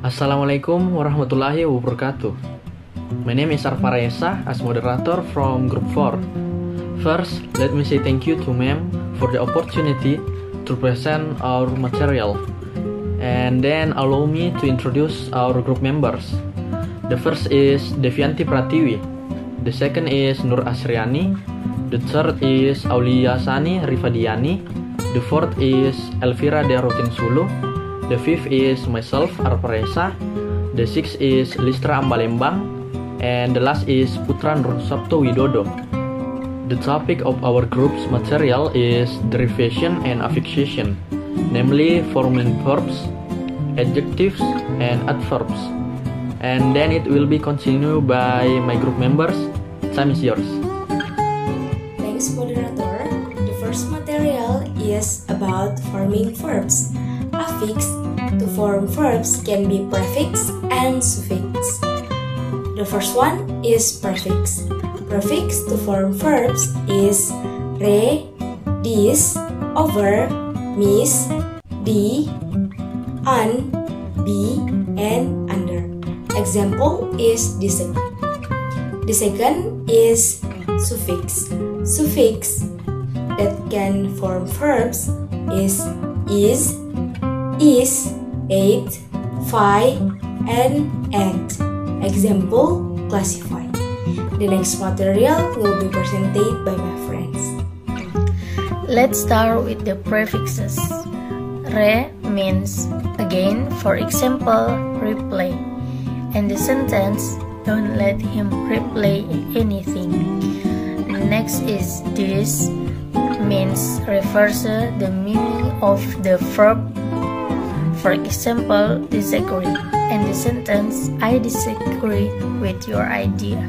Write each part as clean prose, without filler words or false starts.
Assalamualaikum warahmatullahi wabarakatuh. My name is Arfaresa as moderator from Group 4. First, let me say thank you to ma'am for the opportunity to present our material. And then allow me to introduce our group members. The first is Devianti Pratiwi. The second is Nur Asriani. The third is Aulia Sani Rifadiani. The fourth is Elvira Derotin Sulu. The fifth is myself, Arfaresa. The sixth is Listra Ambalembang. And the last is Putra Nur Sabto Widodo. The topic of our group's material is derivation and affixation, namely forming verbs, adjectives, and adverbs. And then it will be continued by my group members. Time is yours. Thanks, moderator. The first material is about forming verbs. Affix to form verbs can be prefix and suffix. The first one is prefix. Prefix to form verbs is re, dis, over, mis, di, an, be, and under. Example is the second. The second is suffix. Suffix that can form verbs is, ate, fi, and act. Example, classify. The next material will be presented by my friends. Let's start with the prefixes. Re means again, for example, replay. And the sentence, don't let him replay anything. Next is dis, means refers to the meaning of the verb. For example, disagree. And the sentence, I disagree with your idea.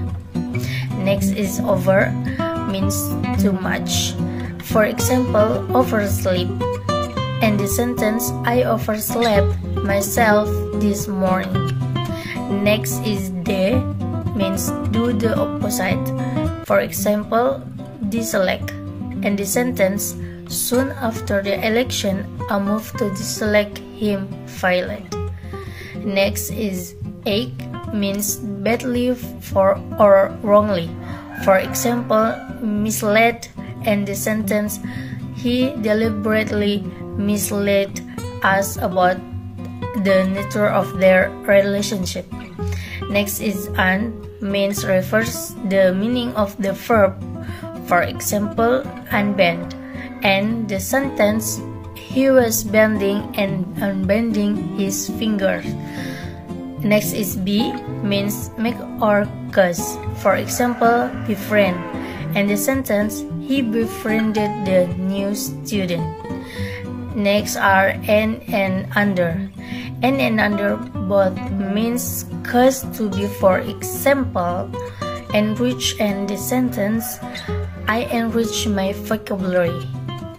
Next is over, means too much. For example, oversleep. And the sentence, I overslept myself this morning. Next is de, means do the opposite. For example, deselect. And the sentence, soon after the election, a move to deselect him violent. Next is ache, means badly for or wrongly. For example, misled, and the sentence, he deliberately misled us about the nature of their relationship. Next is an, means refers the meaning of the verb. For example, unbend. And the sentence, he was bending and unbending his fingers. Next is be, means make or cause. For example, befriend. And the sentence, he befriended the new student. Next are and under. And under both means cause to be. For example, enrich, and the sentence, I enrich my vocabulary.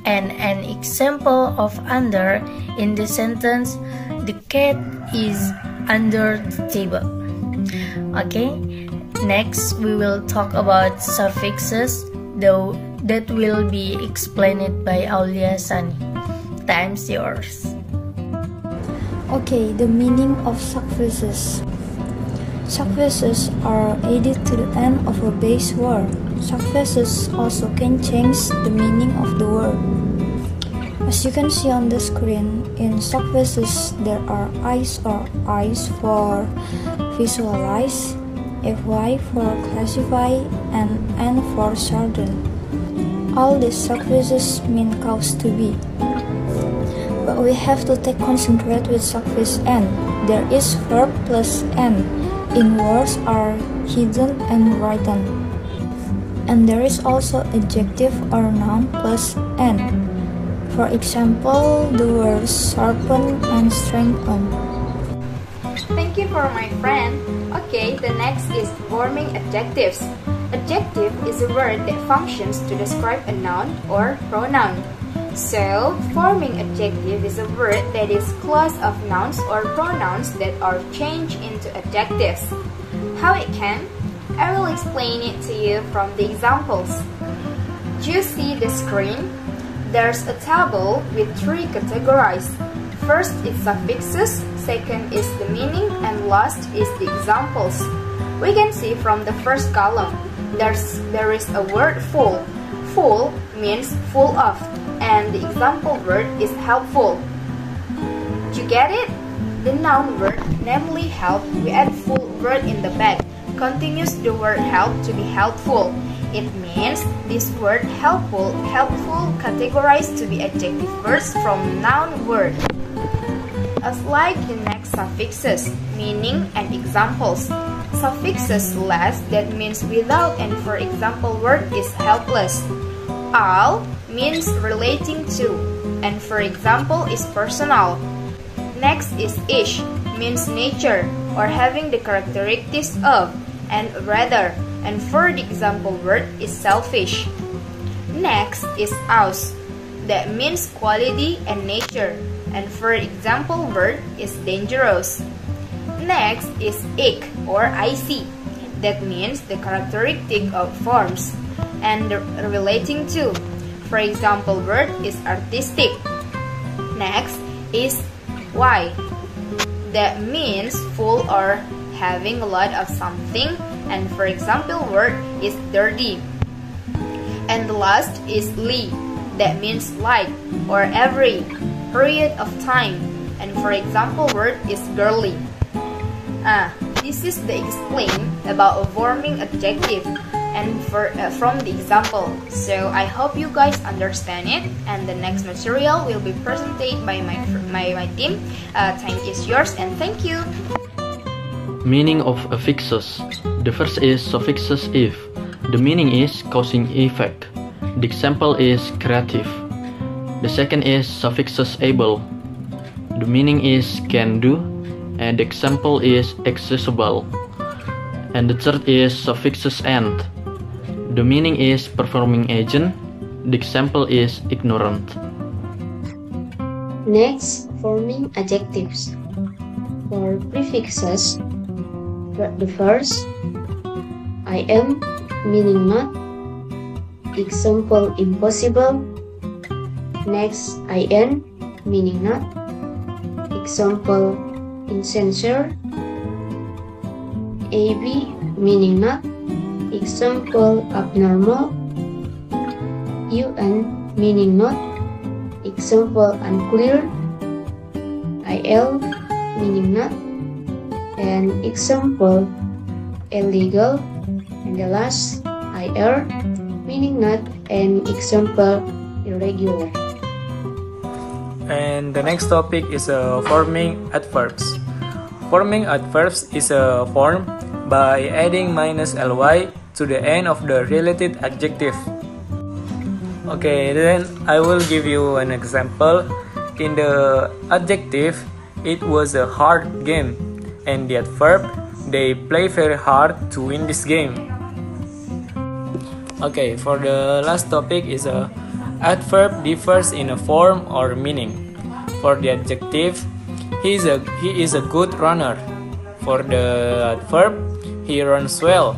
And an example of under in the sentence, the cat is under the table. Okay, next we will talk about suffixes, though that will be explained by Aulia Sani. Time's yours. Okay, the meaning of suffixes. Suffixes are added to the end of a base word. Suffixes also can change the meaning of the word. As you can see on the screen, in suffixes there are eyes or eyes for visualize, fy for classify, and n for certain. All these suffixes mean cause to be. But we have to take concentrate with suffix n. There is verb plus n in words are hidden and written. And there is also adjective or noun plus n. For example, the words sharpen and strengthen. Thank you for my friend. Okay, the next is forming adjectives. Adjective is a word that functions to describe a noun or pronoun. So, forming adjective is a word that is clause of nouns or pronouns that are changed into adjectives. How it can? I will explain it to you from the examples. Do you see the screen? There's a table with 3 categories. First is suffixes, second is the meaning, and last is the examples. We can see from the first column, there is a word full. Full means full of, and the example word is helpful. Did you get it? The noun word, namely help, we add full word in the back, continues the word help to be helpful. It means this word helpful categorized to be adjective words from noun word. As like the next suffixes, meaning and examples. Suffixes less, that means without, and for example word is helpless. Al means relating to, and for example is personal. Next is ish, means nature or having the characteristics of, and rather, and for the example word is selfish. Next is aus, that means quality and nature, and for example word is dangerous. Next is ik or ic, that means the characteristic of forms, and relating to, for example word is artistic. Next is why, that means full or having a lot of something, and for example word is dirty. And the last is li, that means like or every period of time, and for example word is girly. This is the explain about a forming adjective and from the example. So I hope you guys understand it, and the next material will be presented by my team. Time is yours, and thank you. Meaning of affixes. The first is suffixes if. The meaning is causing effect. The example is creative. The second is suffixes able. The meaning is can do, and the example is accessible. And the third is suffixes and. The meaning is performing agent. The example is ignorant. Next, forming adjectives. For prefixes, the first, I am, meaning not. Example, impossible. Next, in, meaning not. Example, insincere. Ab, meaning not. Example, abnormal. Un, meaning not. Example, unclear. Il, meaning not. And example, illegal. And the last, ir, meaning not, and example, irregular. And the next topic is forming adverbs. Forming adverbs is a form by adding -ly to the end of the related adjective. Okay, then I will give you an example. In the adjective, it was a hard game, and the adverb, they play very hard to win this game. Okay, for the last topic is a adverb differs in a form or meaning. For the adjective, he is a good runner. For the adverb, he runs well.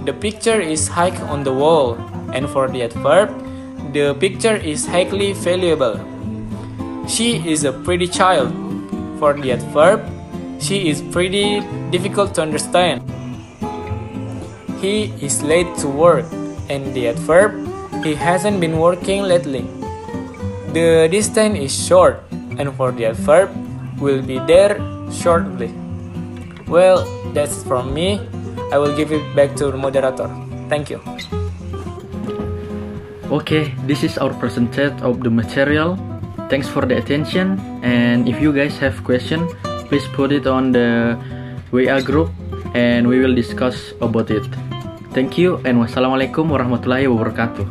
The picture is high on the wall, and for the adverb, the picture is highly valuable. She is a pretty child. For the adverb, she is pretty difficult to understand. He is late to work, and the adverb, he hasn't been working lately. The distance is short, and for the adverb, will be there shortly. Well, that's from me. I will give it back to the moderator. Thank you. Okay, this is our presentation of the material. Thanks for the attention, and if you guys have question, please put it on the WA group and we will discuss about it. Thank you, and wassalamualaikum warahmatullahi wabarakatuh.